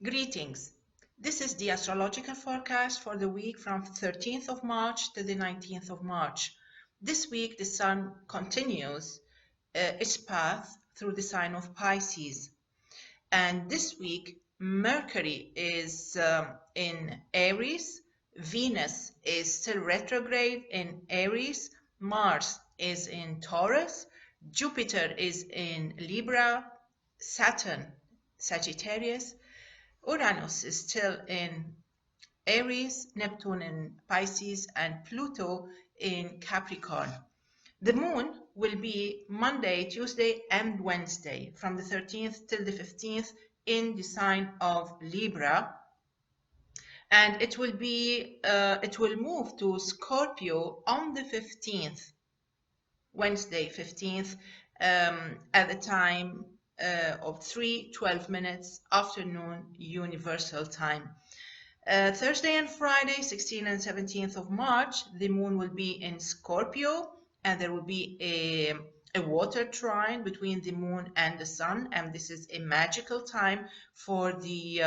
Greetings. This is the astrological forecast for the week from 13th of March to the 19th of March. This week, the Sun continues its path through the sign of Pisces. And this week, Mercury is in Aries, Venus is still retrograde in Aries, Mars is in Taurus, Jupiter is in Libra, Saturn, Sagittarius, Uranus is still in Aries, Neptune in Pisces, and Pluto in Capricorn. The moon will be Monday, Tuesday, and Wednesday from the 13th till the 15th in the sign of Libra. And it will move to Scorpio on the 15th, Wednesday 15th, at the time of 3:12 minutes afternoon universal time. Thursday and Friday, 16th and 17th of March, the moon will be in Scorpio, and there will be a water trine between the moon and the sun, and this is a magical time for the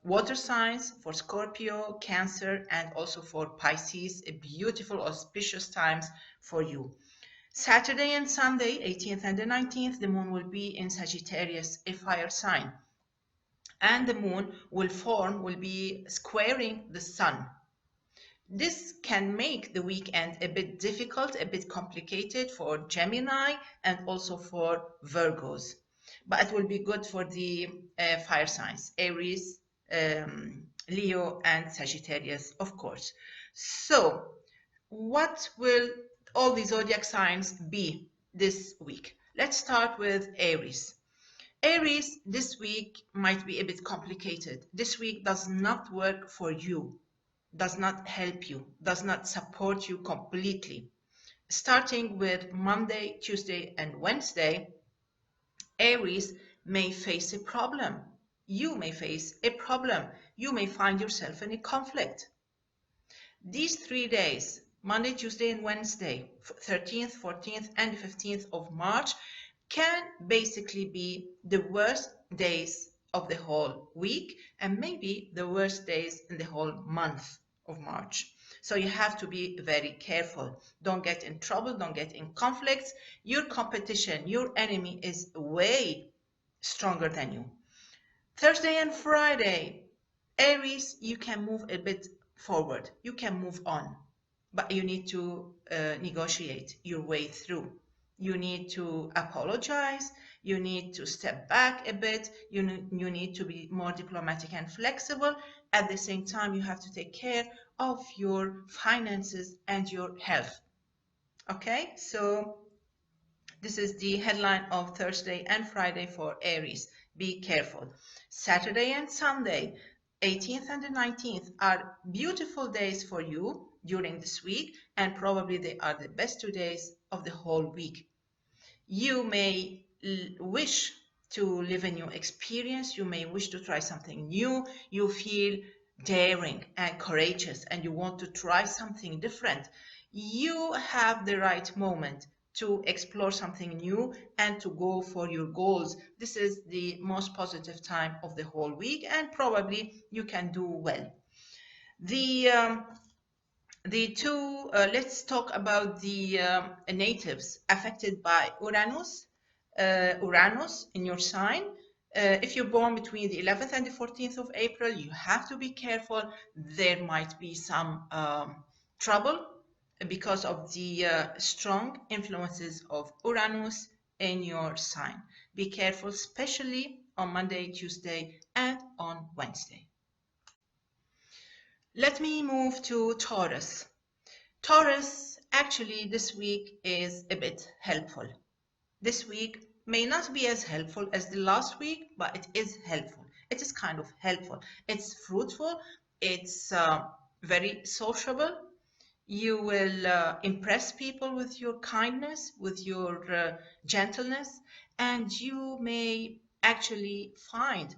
water signs, for Scorpio, Cancer, and also for Pisces, a beautiful auspicious times for you. Saturday and Sunday, 18th and the 19th, the moon will be in Sagittarius, a fire sign. And the moon will be squaring the sun. This can make the weekend a bit difficult, a bit complicated for Gemini and also for Virgos. But it will be good for the fire signs, Aries, Leo, and Sagittarius, of course. So, what will all the zodiac signs be this week? Let's start with Aries. Aries, this week might be a bit complicated. This week does not work for you, does not help you, does not support you completely. Starting with Monday, Tuesday, and Wednesday, Aries may face a problem. You may face a problem. You may find yourself in a conflict. These 3 days, Monday, Tuesday, and Wednesday, 13th, 14th, and 15th of March, can basically be the worst days of the whole week and maybe the worst days in the whole month of March. So you have to be very careful. Don't get in trouble, don't get in conflicts. Your competition, your enemy is way stronger than you. Thursday and Friday, Aries, you can move a bit forward. You can move on, but you need to negotiate your way through. You need to apologize. You need to step back a bit. You need to be more diplomatic and flexible. At the same time, you have to take care of your finances and your health. Okay, so this is the headline of Thursday and Friday for Aries. Be careful. Saturday and Sunday, 18th and the 19th, are beautiful days for you during this week, and probably they are the best 2 days of the whole week. You may wish to live a new experience. You may wish to try something new. You feel daring and courageous and you want to try something different. You have the right moment to explore something new and to go for your goals. This is the most positive time of the whole week, and probably you can do well. Let's talk about the natives affected by Uranus in your sign. If you're born between the 11th and the 14th of April, you have to be careful. There might be some trouble because of the strong influences of Uranus in your sign. Be careful, especially on Monday, Tuesday, and on Wednesday. Let me move to Taurus. Taurus, actually, this week is a bit helpful. This week may not be as helpful as the last week, but it is helpful. It is kind of helpful. It's fruitful. It's very sociable. You will impress people with your kindness, with your gentleness, and you may actually find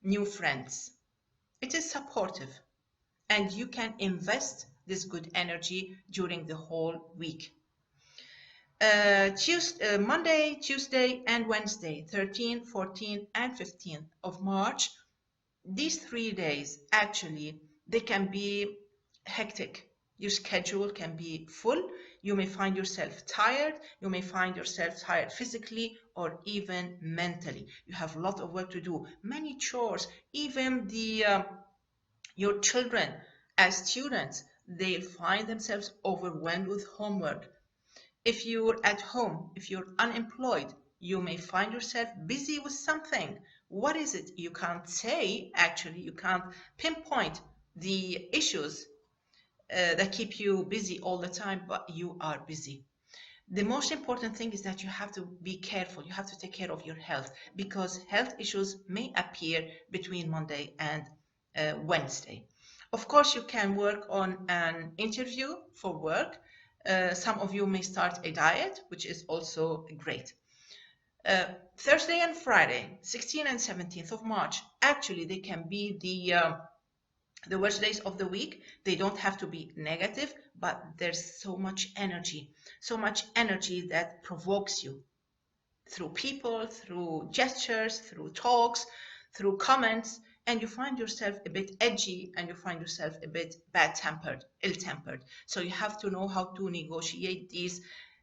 new friends. It is supportive, and you can invest this good energy during the whole week. Monday, Tuesday, and Wednesday, 13th, 14th, and 15th of March, these 3 days, actually, they can be hectic. Your schedule can be full. You may find yourself tired. You may find yourself tired physically or even mentally. You have a lot of work to do, many chores, even your children as students, they find themselves overwhelmed with homework. If you're at home, if you're unemployed, you may find yourself busy with something. What is it? You can't say, actually, you can't pinpoint the issues that keep you busy all the time, but you are busy. The most important thing is that you have to be careful. You have to take care of your health, because health issues may appear between Monday and Wednesday. Of course, you can work on an interview for work. Some of you may start a diet, which is also great. Thursday and Friday, 16th and 17th of March, actually, they can be the worst days of the week. They don't have to be negative, but there's so much energy that provokes you through people, through gestures, through talks, through comments, and you find yourself a bit edgy, and you find yourself a bit bad-tempered, ill-tempered. So you have to know how to negotiate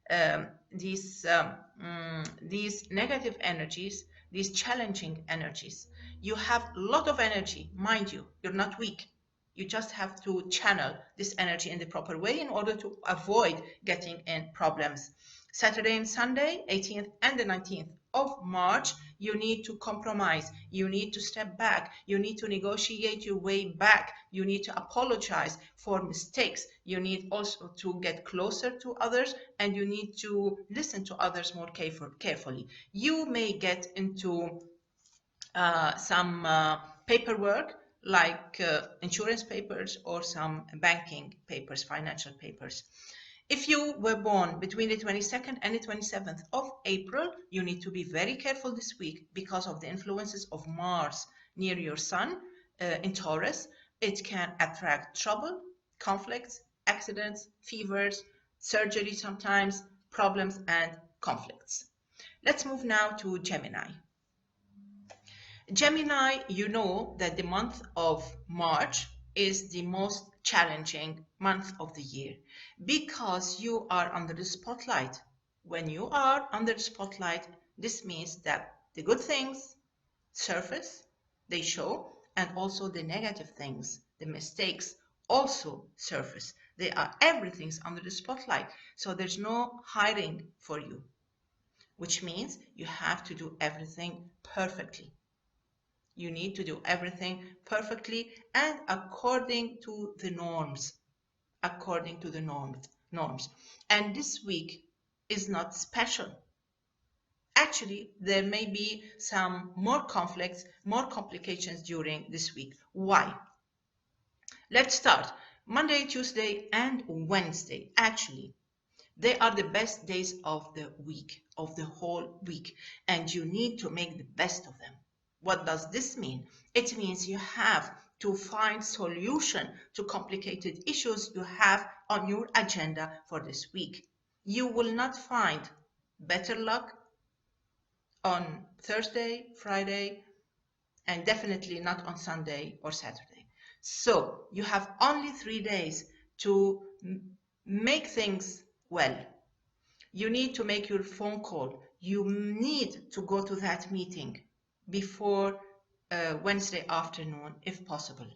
um, these these negative energies, these challenging energies. You have a lot of energy, mind you. You're not weak. You just have to channel this energy in the proper way in order to avoid getting in problems. Saturday and Sunday, 18th and the 19th of March, you need to compromise. You need to step back. You need to negotiate your way back. You need to apologize for mistakes. You need also to get closer to others, and you need to listen to others more carefully. You may get into some paperwork like insurance papers or some banking papers, financial papers. If you were born between the 22nd and the 27th of April, you need to be very careful this week because of the influences of Mars near your sun in Taurus. It can attract trouble, conflicts, accidents, fevers, surgery sometimes, problems, and conflicts. Let's move now to Gemini. Gemini, you know that the month of March is the most challenging month of the year because you are under the spotlight. When you are under the spotlight, this means that the good things surface, they show, and also the negative things, the mistakes also surface. They are everything's under the spotlight. So there's no hiding for you, which means you have to do everything perfectly. You need to do everything perfectly and according to the norms. According to the norms. And this week is not special. Actually, there may be some more conflicts, more complications during this week. Why? Let's start. Monday, Tuesday, and Wednesday. Actually, they are the best days of the week, of the whole week, and you need to make the best of them. What does this mean? It means you have to find solution to complicated issues you have on your agenda for this week. You will not find better luck on Thursday, Friday, and definitely not on Sunday or Saturday. So you have only 3 days to make things well. You need to make your phone call. You need to go to that meeting before Wednesday afternoon, if possible.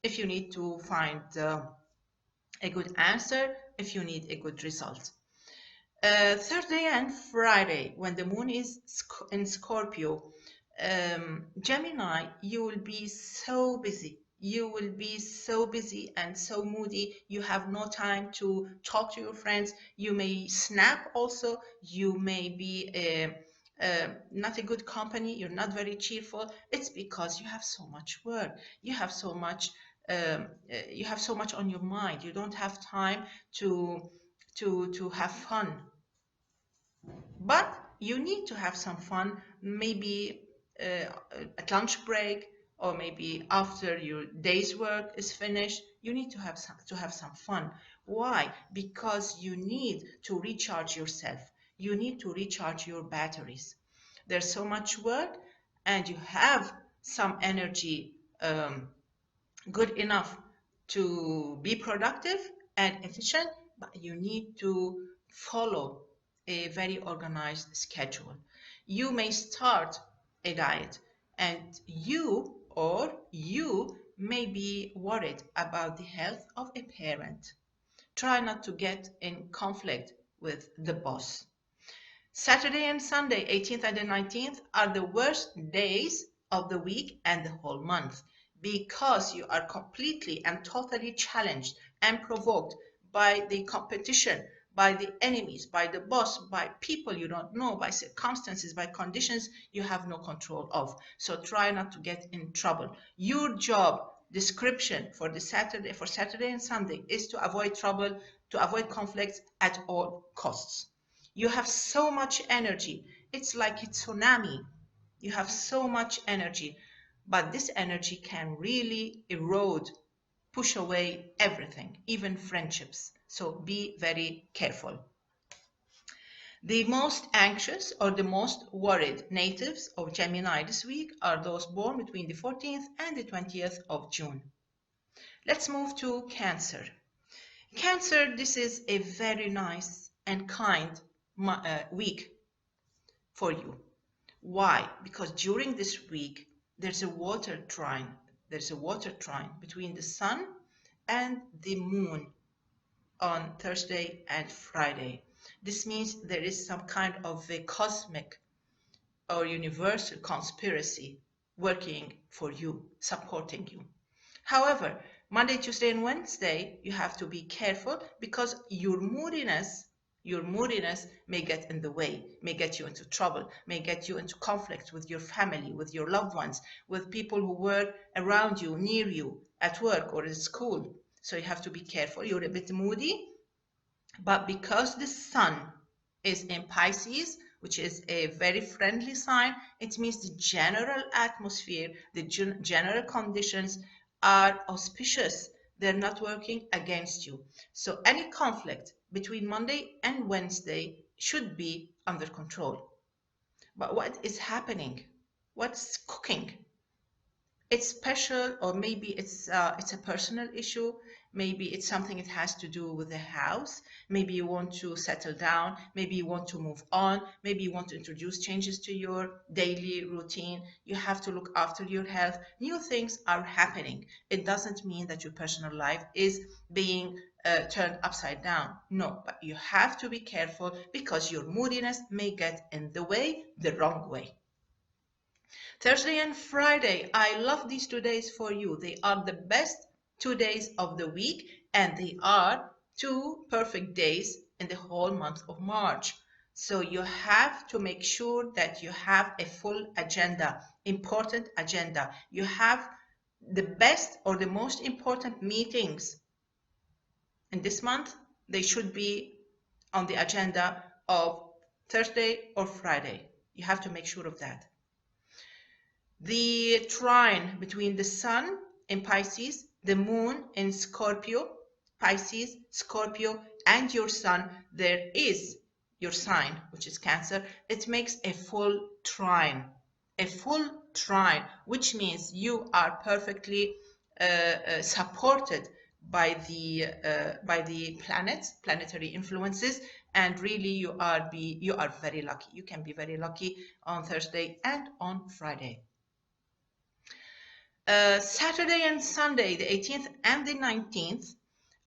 If you need to find a good answer, if you need a good result. Thursday and Friday, when the moon is in Scorpio, Gemini, you will be so busy. You will be so busy and so moody. You have no time to talk to your friends. You may snap also. You may be not a good company. You're not very cheerful. It's because you have so much work. You have so much. You have so much on your mind. You don't have time to have fun. But you need to have some fun, maybe at lunch break, or maybe after your day's work is finished. You need to have some fun. Why? Because you need to recharge yourself. You need to recharge your batteries. There's so much work, and you have some energy good enough to be productive and efficient, but you need to follow a very organized schedule. You may start a diet and you may be worried about the health of a parent. Try not to get in conflict with the boss. Saturday and Sunday, 18th and the 19th, are the worst days of the week and the whole month because you are completely and totally challenged and provoked by the competition, by the enemies, by the boss, by people you don't know, by circumstances, by conditions you have no control of. So try not to get in trouble. Your job description for Saturday and Sunday is to avoid trouble, to avoid conflicts at all costs. You have so much energy. It's like a tsunami. You have so much energy, but this energy can really erode, push away everything, even friendships. So be very careful. The most anxious or the most worried natives of Gemini this week are those born between the 14th and the 20th of June. Let's move to Cancer. Cancer, this is a very nice and kind week for you. Why? Because during this week, there's a water trine. There's a water trine between the sun and the moon on Thursday and Friday. This means there is some kind of a cosmic or universal conspiracy working for you, supporting you. However, Monday, Tuesday, and Wednesday, you have to be careful because your moodiness may get in the way, may get you into trouble, may get you into conflict with your family, with your loved ones, with people who work around you, near you, at work or at school. So you have to be careful. You're a bit moody, but because the sun is in Pisces, which is a very friendly sign, it means the general atmosphere, the general conditions are auspicious. They're not working against you. So any conflict between Monday and Wednesday should be under control. But what is happening? What's cooking? It's special, or maybe it's a personal issue. Maybe it's something it has to do with the house. Maybe you want to settle down. Maybe you want to move on. Maybe you want to introduce changes to your daily routine. You have to look after your health. New things are happening. It doesn't mean that your personal life is being turned upside down. No, but you have to be careful because your moodiness may get in the way, the wrong way. Thursday and Friday, I love these 2 days for you. They are the best 2 days of the week, and they are 2 perfect days in the whole month of March. So you have to make sure that you have a full agenda, important agenda. You have the best or the most important meetings in this month. They should be on the agenda of Thursday or Friday. You have to make sure of that. The trine between the sun in Pisces, the moon in Scorpio, Pisces, Scorpio, and your sun, there is your sign, which is Cancer. It makes a full trine, which means you are perfectly supported by the planets, planetary influences, and really you are very lucky. You can be very lucky on Thursday and on Friday. Saturday and Sunday, the 18th and the 19th,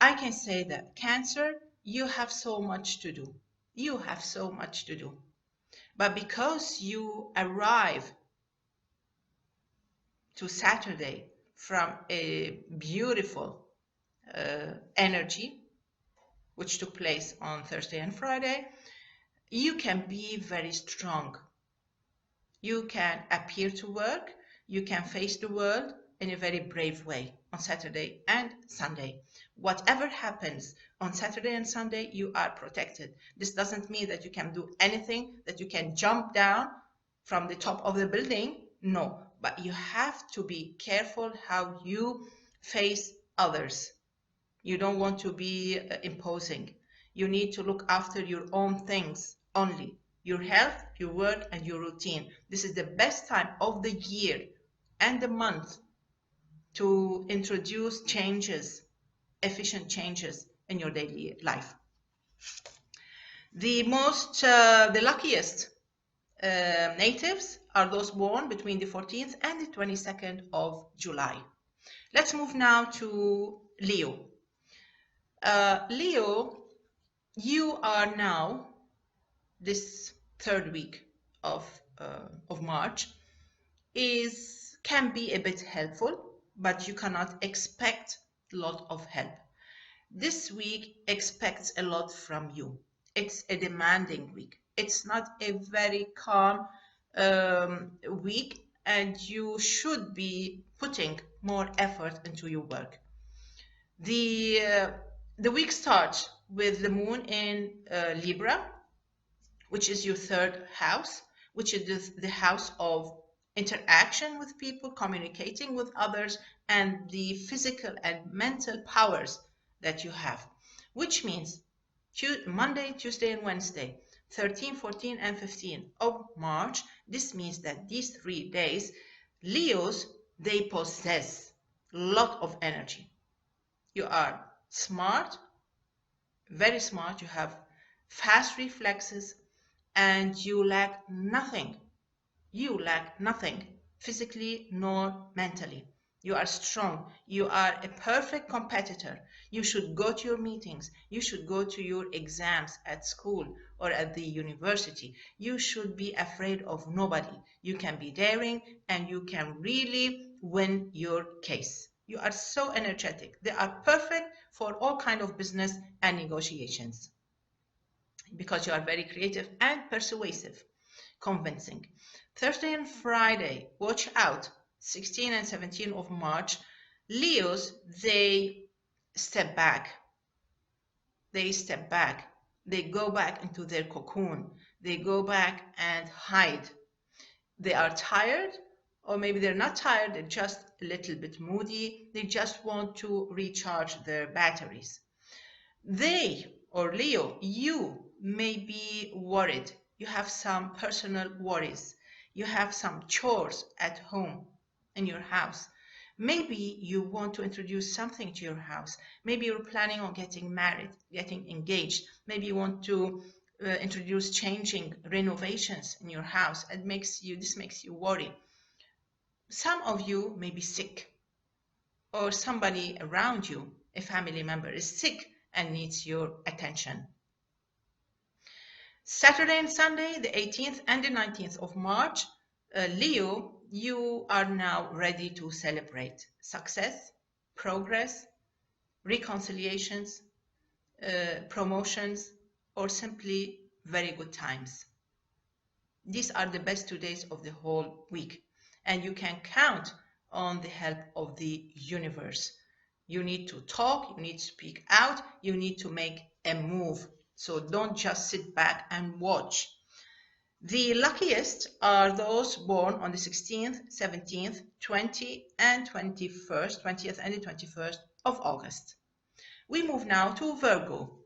I can say that Cancer, you have so much to do. You have so much to do. But because you arrive to Saturday from a beautiful energy, which took place on Thursday and Friday, you can be very strong. You can appear to work. You can face the world in a very brave way on Saturday and Sunday. Whatever happens on Saturday and Sunday, you are protected. This doesn't mean that you can do anything, that you can jump down from the top of the building. No, but you have to be careful how you face others. You don't want to be imposing. You need to look after your own things only. Your health, your work, and your routine. This is the best time of the year and the month to introduce changes, efficient changes in your daily life. The luckiest natives are those born between the 14th and the 22nd of July. Let's move now to Leo. Leo, you are now, this third week of March, can be a bit helpful, but you cannot expect a lot of help. This week expects a lot from you. It's a demanding week. It's not a very calm week, and you should be putting more effort into your work. The week starts with the moon in Libra, which is your third house, which is the house of interaction with people, communicating with others, and the physical and mental powers that you have, which means Monday, Tuesday, and Wednesday, 13, 14, and 15 of March. This means that these 3 days, Leos, they possess a lot of energy. You are smart, very smart, you have fast reflexes, and you lack nothing. You lack nothing, physically nor mentally. You are strong. You are a perfect competitor. You should go to your meetings. You should go to your exams at school or at the university. You should be afraid of nobody. You can be daring and you can really win your case. You are so energetic. They are perfect for all kind of business and negotiations because you are very creative and persuasive, convincing. Thursday and Friday, watch out, 16 and 17 of March, Leos, they step back. They step back. They go back into their cocoon. They go back and hide. They are tired, or maybe they're not tired, they're just a little bit moody. They just want to recharge their batteries. They, or Leo, you may be worried. You have some personal worries. You have some chores at home in your house. Maybe you want to introduce something to your house. Maybe you're planning on getting married, getting engaged. Maybe you want to introduce changing renovations in your house. This makes you worry. Some of you may be sick, or somebody around you, a family member, is sick and needs your attention. Saturday and Sunday, the 18th and the 19th of March, Leo, you are now ready to celebrate success, progress, reconciliations, promotions, or simply very good times. These are the best 2 days of the whole week, and you can count on the help of the universe. You need to talk, you need to speak out, you need to make a move. So don't just sit back and watch. The luckiest are those born on the 16th, 17th, 20th, and 21st of August. We move now to Virgo.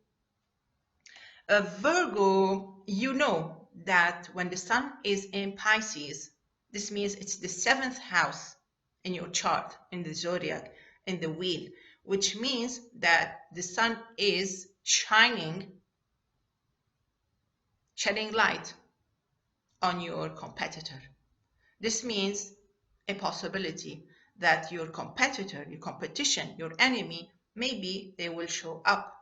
Virgo, you know that when the sun is in Pisces, this means it's the 7th house in your chart, in the zodiac, in the wheel, which means that the sun is shedding light on your competitor. This means a possibility that your competitor, your competition, your enemy, maybe they will show up,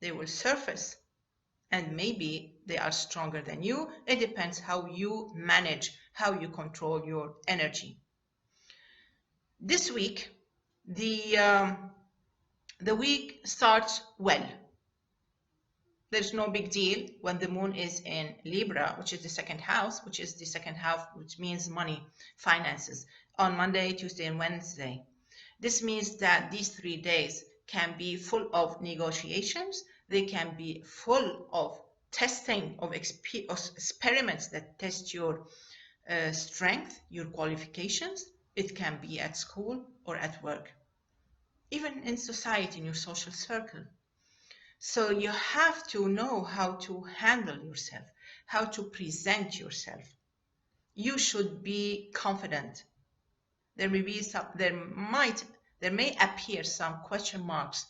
they will surface, and maybe they are stronger than you. It depends how you manage, how you control your energy. This week, the week starts well. There's no big deal when the moon is in Libra, which is the second house, which means money, finances, on Monday, Tuesday, and Wednesday. This means that these 3 days can be full of negotiations. They can be full of testing, of experiments that test your strength, your qualifications. It can be at school or at work, even in society, in your social circle. So you have to know how to handle yourself, how to present yourself. You should be confident. There might There may appear some question marks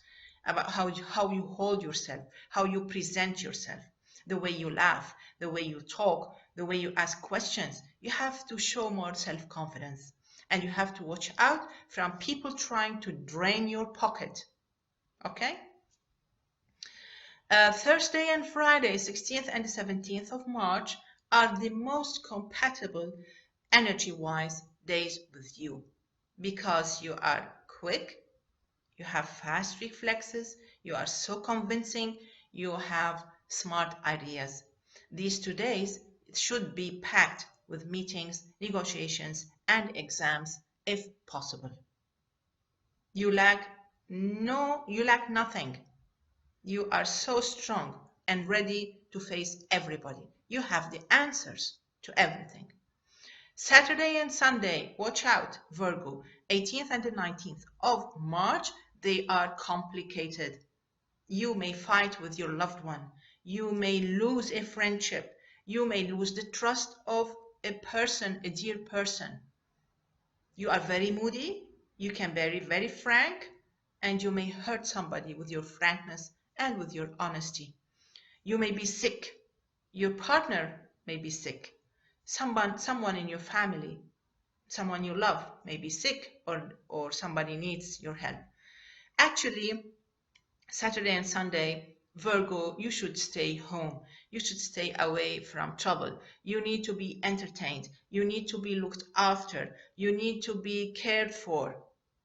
about how you hold yourself, how you present yourself, the way you laugh, the way you talk, the way you ask questions. You have to show more self-confidence, and you have to watch out from people trying to drain your pocket. Okay? Thursday and Friday, 16th and 17th of March, are the most compatible energy-wise days with you because you are quick, you have fast reflexes, you are so convincing, you have smart ideas. These 2 days should be packed with meetings, negotiations, and exams if possible. You lack nothing. You are so strong and ready to face everybody. You have the answers to everything. Saturday and Sunday, watch out, Virgo, 18th and the 19th of March, they are complicated. You may fight with your loved one. You may lose a friendship. You may lose the trust of a person, a dear person. You are very moody. You can be very frank, and you may hurt somebody with your frankness and with your honesty. You may be sick. Your partner may be sick. Someone in your family, someone you love may be sick, or somebody needs your help. Actually, Saturday and Sunday, Virgo, you should stay home. You should stay away from trouble. You need to be entertained. You need to be looked after. You need to be cared for.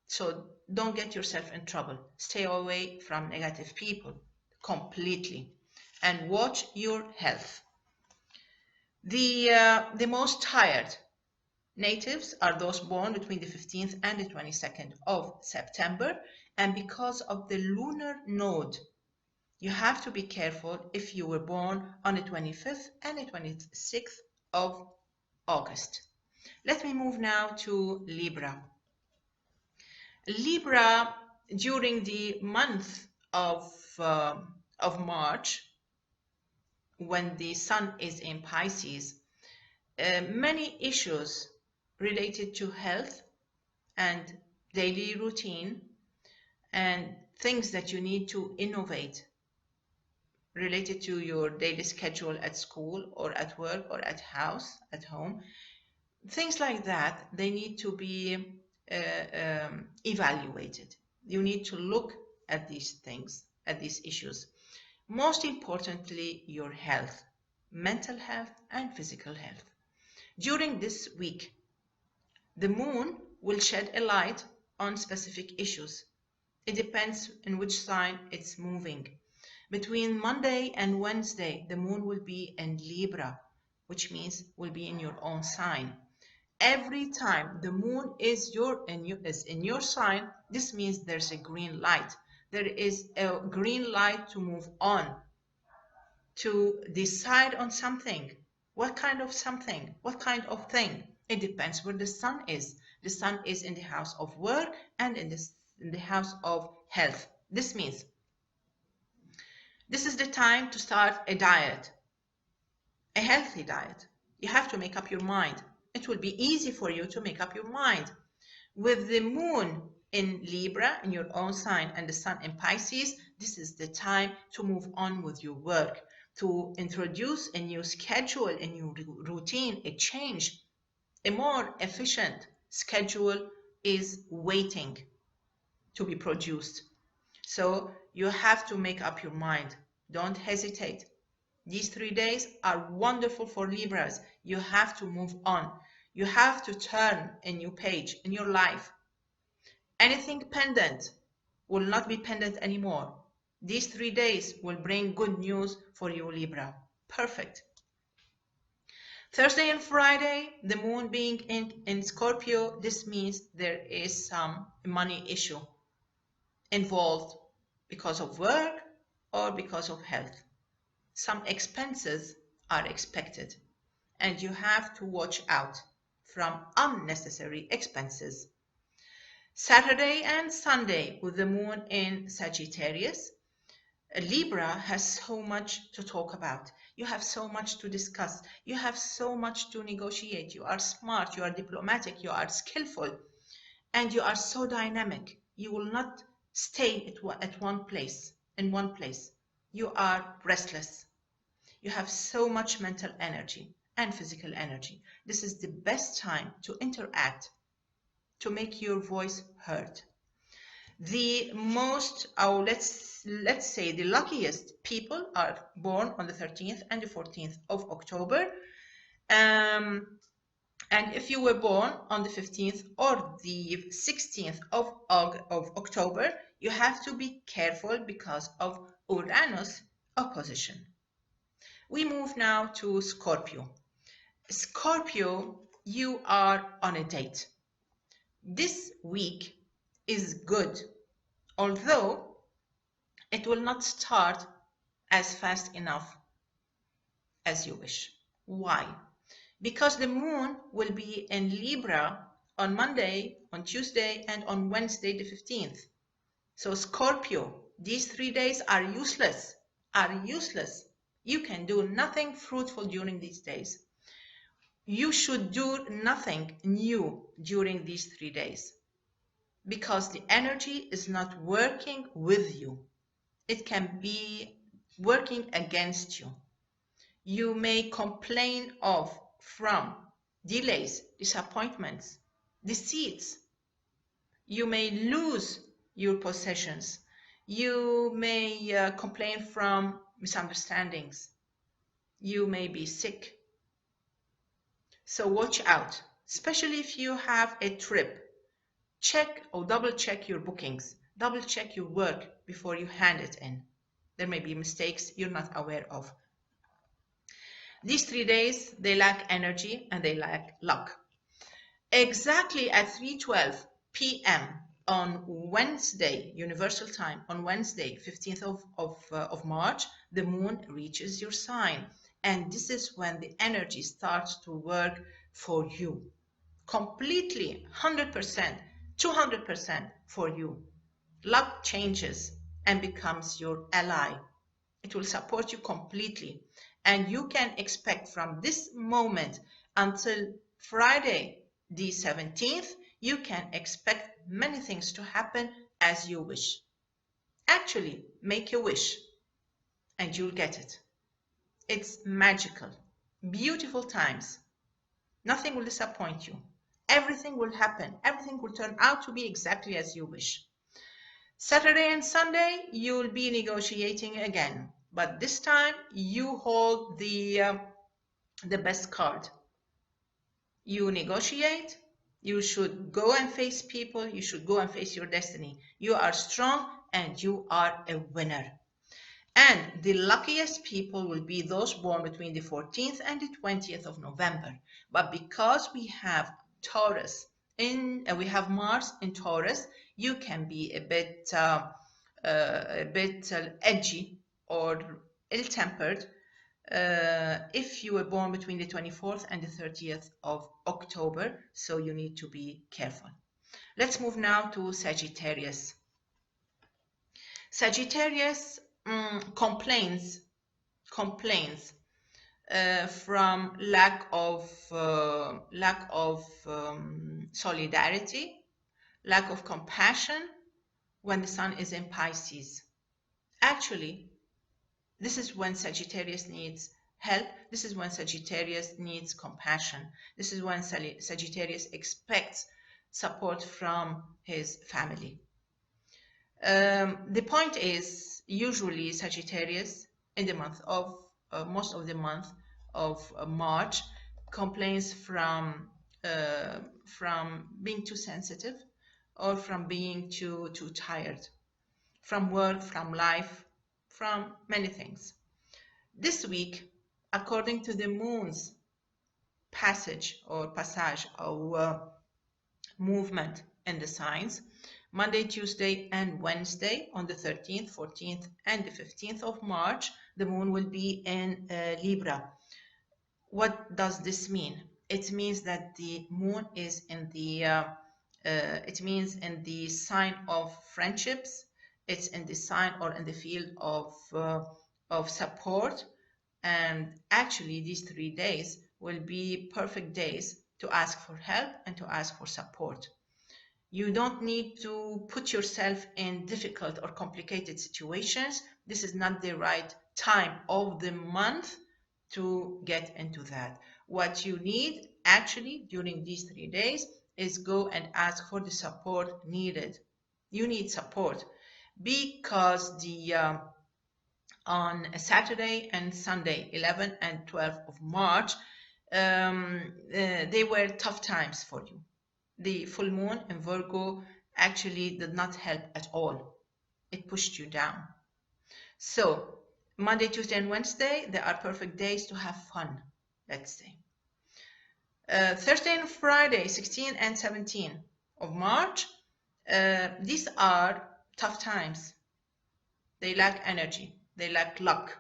So don't get yourself in trouble. Stay away from negative people completely and watch your health. The most tired natives are those born between the 15th and the 22nd of September. And because of the lunar node, you have to be careful if you were born on the 25th and the 26th of August. Let me move now to Libra. Libra, during the month of March, when the sun is in Pisces, many issues related to health and daily routine and things that you need to innovate related to your daily schedule at school or at work or at home, things like that, they need to be evaluated. You need to look at these things, at these issues. Most importantly, your health, mental health and physical health. During this week, the moon will shed a light on specific issues. It depends on which sign it's moving. Between Monday and Wednesday, the moon will be in Libra, which means will be in your own sign. Every time the moon is in your sign, this means there's a green light. There is a green light to move on, to decide on something. What kind of something? What kind of thing? It depends where the sun is. The sun is in the house of work and in the house of health. This means this is the time to start a diet, a healthy diet. You have to make up your mind. It will be easy for you to make up your mind. With the moon in Libra, in your own sign, and the sun in Pisces, this is the time to move on with your work, to introduce a new schedule, a new routine, a change. A more efficient schedule is waiting to be produced. So you have to make up your mind. Don't hesitate. These 3 days are wonderful for Libras. You have to move on. You have to turn a new page in your life. Anything pendant will not be pendant anymore. These 3 days will bring good news for you, Libra. Perfect. Thursday and Friday, the moon being in Scorpio, this means there is some money issue involved because of work or because of health. Some expenses are expected, and you have to watch out from unnecessary expenses. Saturday and Sunday, with the moon in Sagittarius, Libra has so much to talk about. You have so much to discuss. You have so much to negotiate. You are smart, you are diplomatic, you are skillful, and you are so dynamic. You will not stay at one place, in one place. You are restless. You have so much mental energy and physical energy. This is the best time to interact, to make your voice heard. The most, oh, let's say the luckiest people are born on the 13th and the 14th of October. And if you were born on the 15th or the 16th of October, you have to be careful because of Uranus opposition. We move now to Scorpio. Scorpio, you are on a date. This week is good, although it will not start as fast enough as you wish. Why? Because the moon will be in Libra on Monday, on Tuesday, and on Wednesday the 15th. So Scorpio, these 3 days are useless, You can do nothing fruitful during these days. You should do nothing new during these 3 days because the energy is not working with you. It can be working against you. You may complain from delays, disappointments, deceits. You may lose your possessions. You may complain from misunderstandings. You may be sick. So watch out, especially if you have a trip. Check or double check your bookings. Double check your work before you hand it in. There may be mistakes you're not aware of. These 3 days, they lack energy and they lack luck. Exactly at 3:12 p.m. on Wednesday, Universal Time, on Wednesday, 15th of March, the moon reaches your sign. And this is when the energy starts to work for you. Completely, 100%, 200% for you. Luck changes and becomes your ally. It will support you completely. And you can expect from this moment until Friday, the 17th, you can expect many things to happen as you wish. Actually, make a wish and you'll get it. It's magical. Beautiful times. Nothing will disappoint you. Everything will happen. Everything will turn out to be exactly as you wish. Saturday and Sunday, you'll be negotiating again. But this time, you hold the best card. You negotiate. You should go and face people. You should go and face your destiny. You are strong and you are a winner. And the luckiest people will be those born between the 14th and the 20th of November. But because we have Taurus we have Mars in Taurus, you can be a bit edgy or ill-tempered if you were born between the 24th and the 30th of October. So you need to be careful. Let's move now to Sagittarius. Sagittarius complains from lack of solidarity, lack of compassion when the sun is in Pisces. Actually, this is when Sagittarius needs help. This is when Sagittarius needs compassion. This is when Sagittarius expects support from his family. The point is, usually Sagittarius in the month of most of the month of March complains from being too sensitive or from being too tired, from work, from life, from many things. This week, according to the moon's passage or movement in the signs, Monday, Tuesday, and Wednesday on the 13th, 14th, and the 15th of March, the moon will be in Libra. What does this mean? It means that the moon is in the sign of friendships. It's in the sign or in the field of support. And actually, these 3 days will be perfect days to ask for help and to ask for support. You don't need to put yourself in difficult or complicated situations. This is not the right time of the month to get into that. What you need actually during these 3 days is go and ask for the support needed. You need support because on Saturday and Sunday, 11 and 12 of March, they were tough times for you. The full moon in Virgo actually did not help at all. It pushed you down. So Monday, Tuesday, and Wednesday, they are perfect days to have fun, let's say. Thursday and Friday, 16 and 17 of March, these are tough times. They lack energy. They lack luck.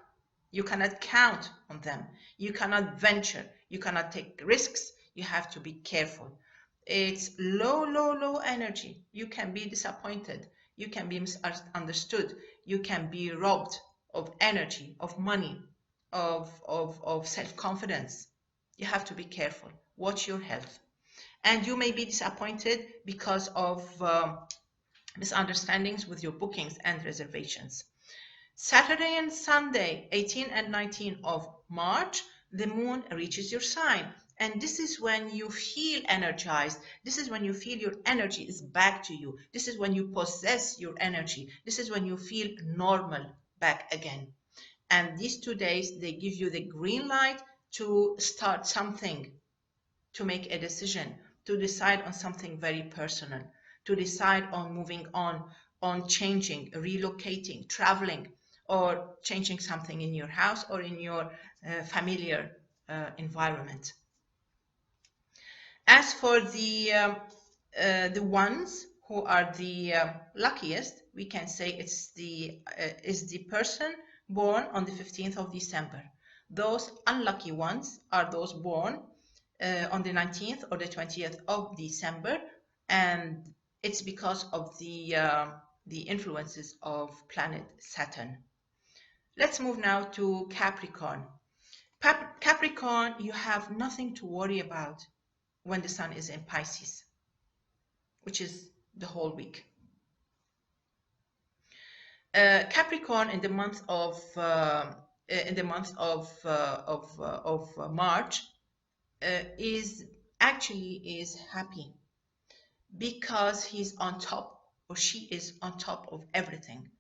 You cannot count on them. You cannot venture. You cannot take risks. You have to be careful. It's low energy. You can be disappointed. You can be misunderstood. You can be robbed of energy, of money, of self-confidence. You have to be careful. Watch your health. And you may be disappointed because of misunderstandings with your bookings and reservations. Saturday and Sunday, 18 and 19 of March, the moon reaches your sign. And this is when you feel energized. This is when you feel your energy is back to you. This is when you possess your energy. This is when you feel normal back again. And these 2 days, they give you the green light to start something, to make a decision, to decide on something very personal, to decide on moving on changing, relocating, traveling, or changing something in your house or in your familiar environment. As for the ones who are the luckiest, we can say it's is the person born on the 15th of December. Those unlucky ones are those born on the 19th or the 20th of December, and it's because of the influences of planet Saturn. Let's move now to Capricorn. Capricorn, you have nothing to worry about when the sun is in Pisces, which is the whole week. Capricorn in the month of March is happy because he's on top, or she is on top of everything,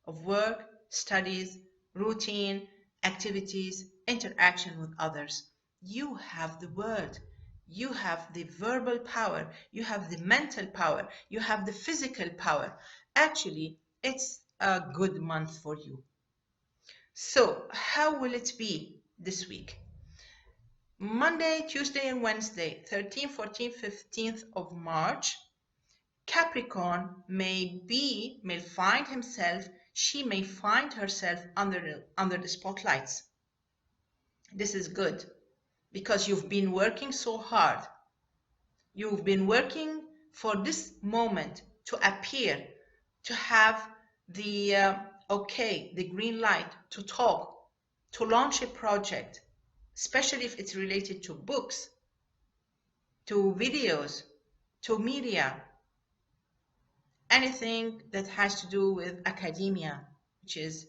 of work, studies, routine, activities, interaction with others. You have the word, you have the verbal power, you have the mental power, you have the physical power. Actually, it's a good month for you. So how will it be this week? Monday, Tuesday, and Wednesday, 13th, 14th, 15th of March, Capricorn may find himself, she may find herself under the spotlights. This is good because you've been working so hard. You've been working for this moment to appear, to have the the green light to talk, to launch a project, especially if it's related to books, to videos, to media, anything that has to do with academia, which is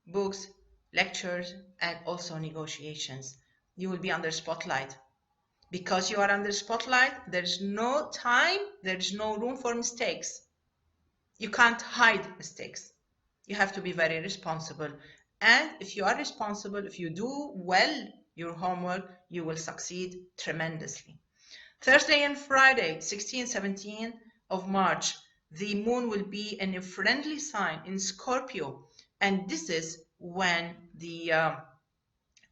books, lectures, and also negotiations. You will be under spotlight. Because you are under spotlight, there's no time, there's no room for mistakes. You can't hide mistakes. You have to be very responsible. And if you are responsible, if you do well your homework, you will succeed tremendously. Thursday and Friday, 16, 17 of March, the moon will be in a friendly sign in Scorpio. And this is when the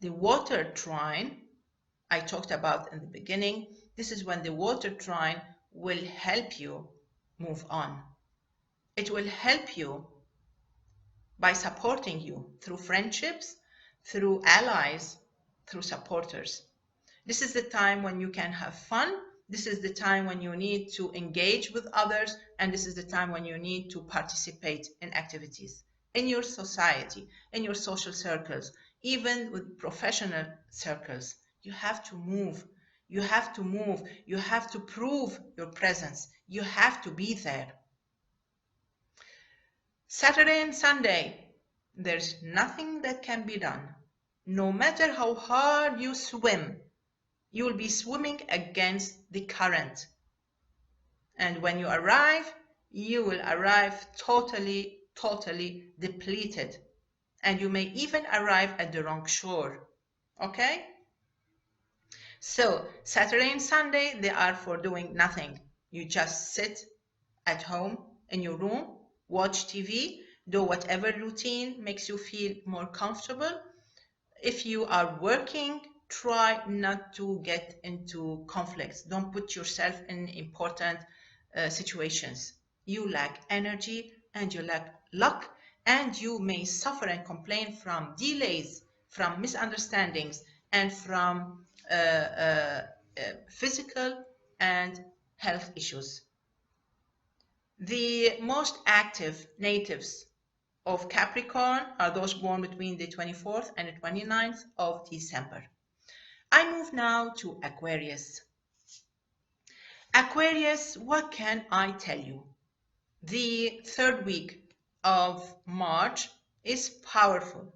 water trine I talked about in the beginning, this is when the water trine will help you move on. It will help you by supporting you through friendships, through allies, through supporters. This is the time when you can have fun. This is the time when you need to engage with others. And this is the time when you need to participate in activities in your society, in your social circles, even with professional circles. You have to move. You have to move. You have to prove your presence. You have to be there. Saturday and Sunday, there's nothing that can be done. No matter how hard you swim, you will be swimming against the current. And when you arrive, you will arrive totally depleted. And you may even arrive at the wrong shore. Okay? So, Saturday and Sunday, they are for doing nothing. You just sit at home in your room, watch TV, do whatever routine makes you feel more comfortable. If you are working, try not to get into conflicts. Don't put yourself in important situations. You lack energy and you lack luck, and you may suffer and complain from delays, from misunderstandings, and from physical and health issues. The most active natives of Capricorn are those born between the 24th and the 29th of December. I move now to Aquarius. Aquarius, what can I tell you? The third week of March is powerful.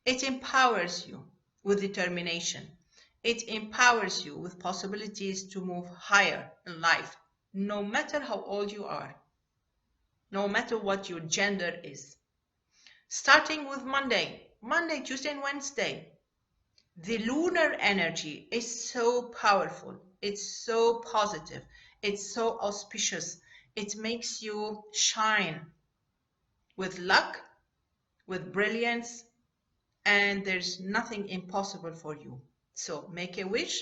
It empowers you with determination. It empowers you with possibilities to move higher in life, no matter how old you are, no matter what your gender is. Starting with Monday, Tuesday, and Wednesday, the lunar energy is so powerful. It's so positive. It's so auspicious. It makes you shine with luck, with brilliance, and there's nothing impossible for you. So make a wish,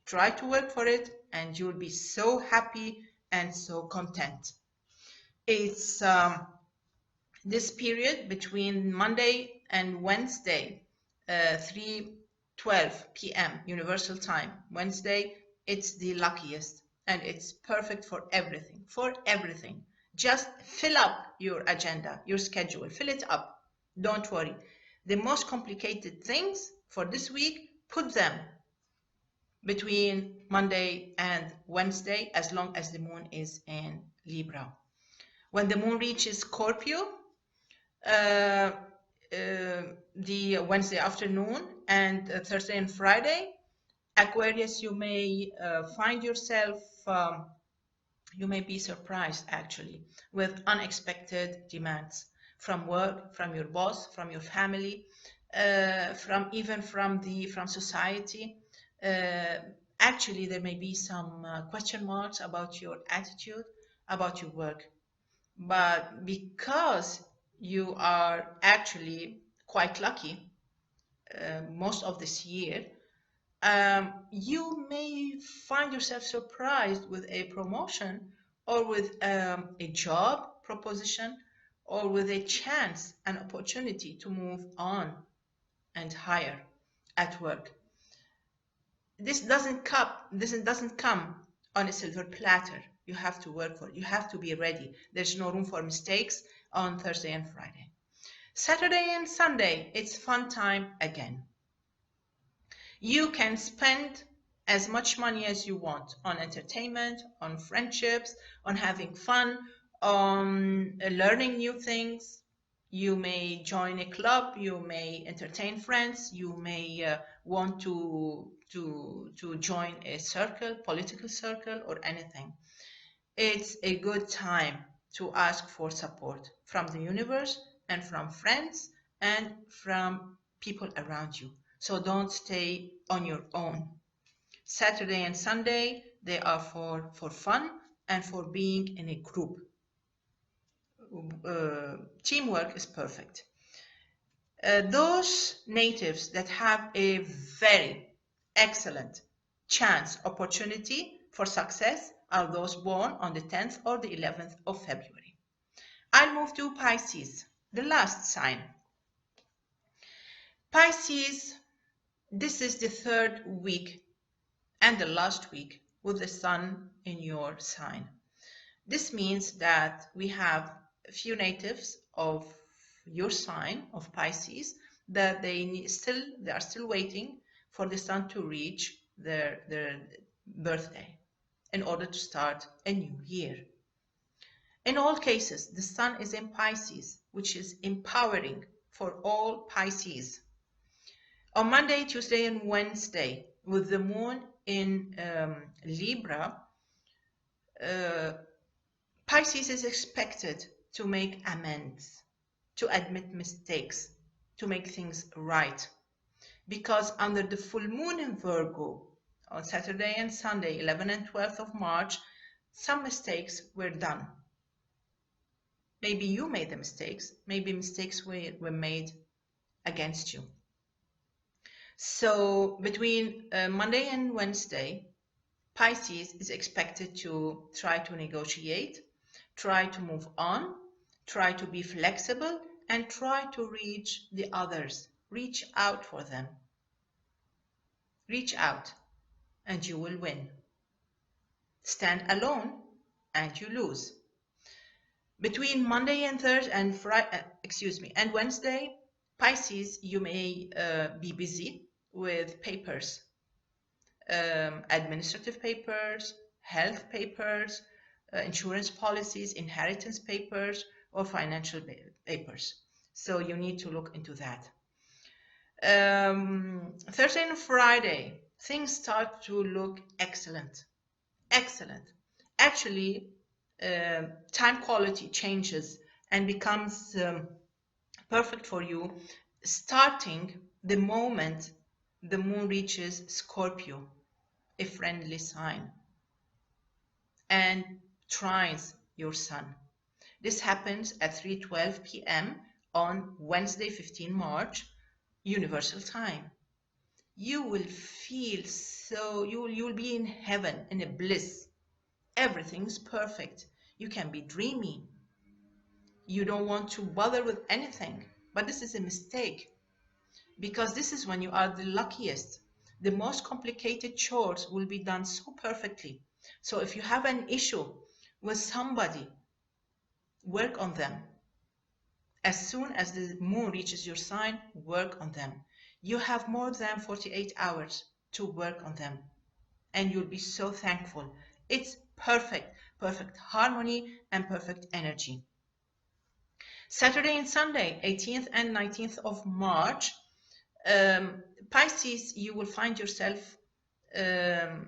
try to work for it, and you'll be so happy and so content. It's this period between Monday and Wednesday, 3:12 p.m. Universal Time. Wednesday, it's the luckiest, and it's perfect for everything. For everything. Just fill up your agenda, your schedule. Fill it up. Don't worry. The most complicated things for this week, put them between Monday and Wednesday, as long as the moon is in Libra. When the moon reaches Scorpio, the Wednesday afternoon and Thursday and Friday, Aquarius, you may find yourself, you may be surprised actually with unexpected demands from work, from your boss, from your family, from society. Actually, there may be some question marks about your attitude, about your work. But because you are actually quite lucky most of this year, you may find yourself surprised with a promotion or with a job proposition or with a chance, an opportunity to move on and higher at work. This doesn't come on a silver platter. You have to work for it. You have to be ready. There's no room for mistakes on Thursday and Friday. Saturday and Sunday, it's fun time again. You can spend as much money as you want on entertainment, on friendships, on having fun, on learning new things. You may join a club, you may entertain friends, you may want to join a circle, political circle, or anything. It's a good time to ask for support from the universe and from friends and from people around you. So don't stay on your own. Saturday and Sunday, they are for fun and for being in a group. Teamwork is perfect. Those natives that have a very excellent chance, opportunity for success are those born on the 10th or the 11th of February. I'll move to Pisces, the last sign. Pisces, this is the third week and the last week with the sun in your sign. This means that we have a few natives of your sign of Pisces that they are still waiting for the sun to reach their birthday in order to start a new year. In all cases, the sun is in Pisces, which is empowering for all Pisces. On Monday, Tuesday, and Wednesday, with the moon in Libra, Pisces is expected to make amends, to admit mistakes, to make things right. Because under the full moon in Virgo, on Saturday and Sunday, 11th and 12th of March, some mistakes were done. Maybe you made the mistakes, maybe mistakes were made against you. So between Monday and Wednesday, Pisces is expected to try to negotiate, try to move on, try to be flexible, and try to reach the others. Reach out for them. Reach out, and you will win. Stand alone, and you lose. Between Monday and Thursday and and Wednesday, Pisces, you may be busy with papers, administrative papers, health papers, insurance policies, inheritance papers, or financial papers. So you need to look into that. Thursday and Friday, things start to look excellent. Excellent. Actually, time quality changes and becomes perfect for you starting the moment the moon reaches Scorpio, a friendly sign, and trines your sun. This happens at 3:12 p.m. on Wednesday, 15 March, Universal Time. You will feel so, you will be in heaven, in a bliss. Everything's perfect. You can be dreamy. You don't want to bother with anything. But this is a mistake, because this is when you are the luckiest. The most complicated chores will be done so perfectly. So if you have an issue with somebody, work on them. As soon as the moon reaches your sign, work on them. You have more than 48 hours to work on them, and you'll be so thankful. It's perfect, perfect harmony and perfect energy. Saturday and Sunday, 18th and 19th of March, Pisces, you will find yourself a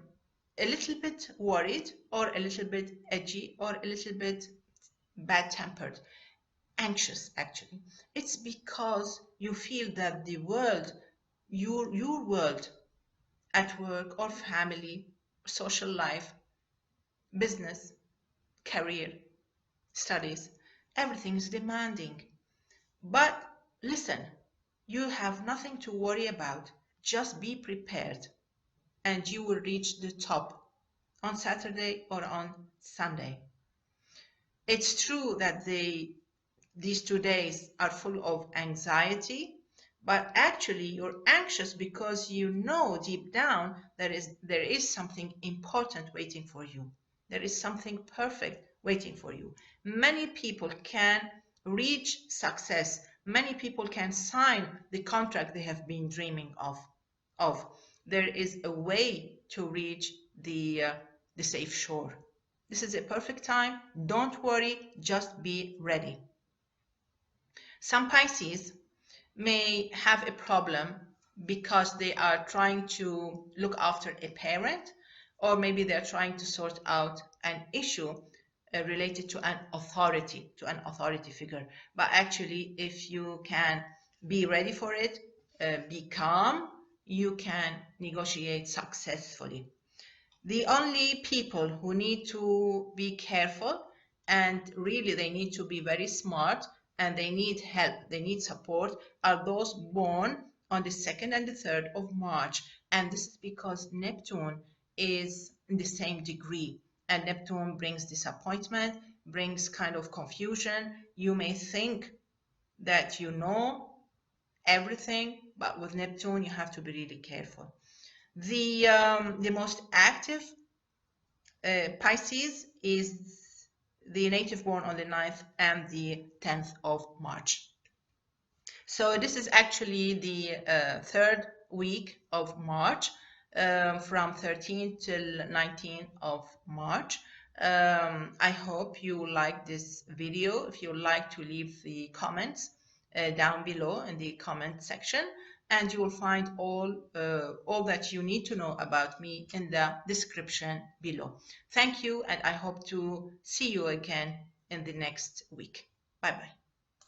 little bit worried, or a little bit edgy, or a little bit bad-tempered, anxious actually. It's because you feel that the world, your world at work or family, social life, business, career, studies, everything is demanding. But listen, you have nothing to worry about. Just be prepared, and you will reach the top on Saturday or on Sunday. It's true that these 2 days are full of anxiety, but actually you're anxious because you know deep down there is something important waiting for you. There is something perfect waiting for you. Many people can reach success. Many people can sign the contract they have been dreaming of. There is a way to reach the safe shore. This is a perfect time. Don't worry, just be ready. Some Pisces may have a problem because they are trying to look after a parent, or maybe they're trying to sort out an issue related to an authority figure. But actually, if you can be ready for it, be calm, you can negotiate successfully. The only people who need to be careful, and really they need to be very smart, and they need help, they need support, are those born on the 2nd and the 3rd of March. And this is because Neptune is in the same degree, and Neptune brings disappointment, brings kind of confusion. You may think that you know everything, but with Neptune you have to be really careful. The most active Pisces is the native born on the 9th and the 10th of March. So this is actually the third week of March. from 13th till 19th of March. I hope you like this video. If you like to leave the comments down below in the comment section, and you will find all that you need to know about me in the description below. Thank you, and I hope to see you again in the next week. Bye bye.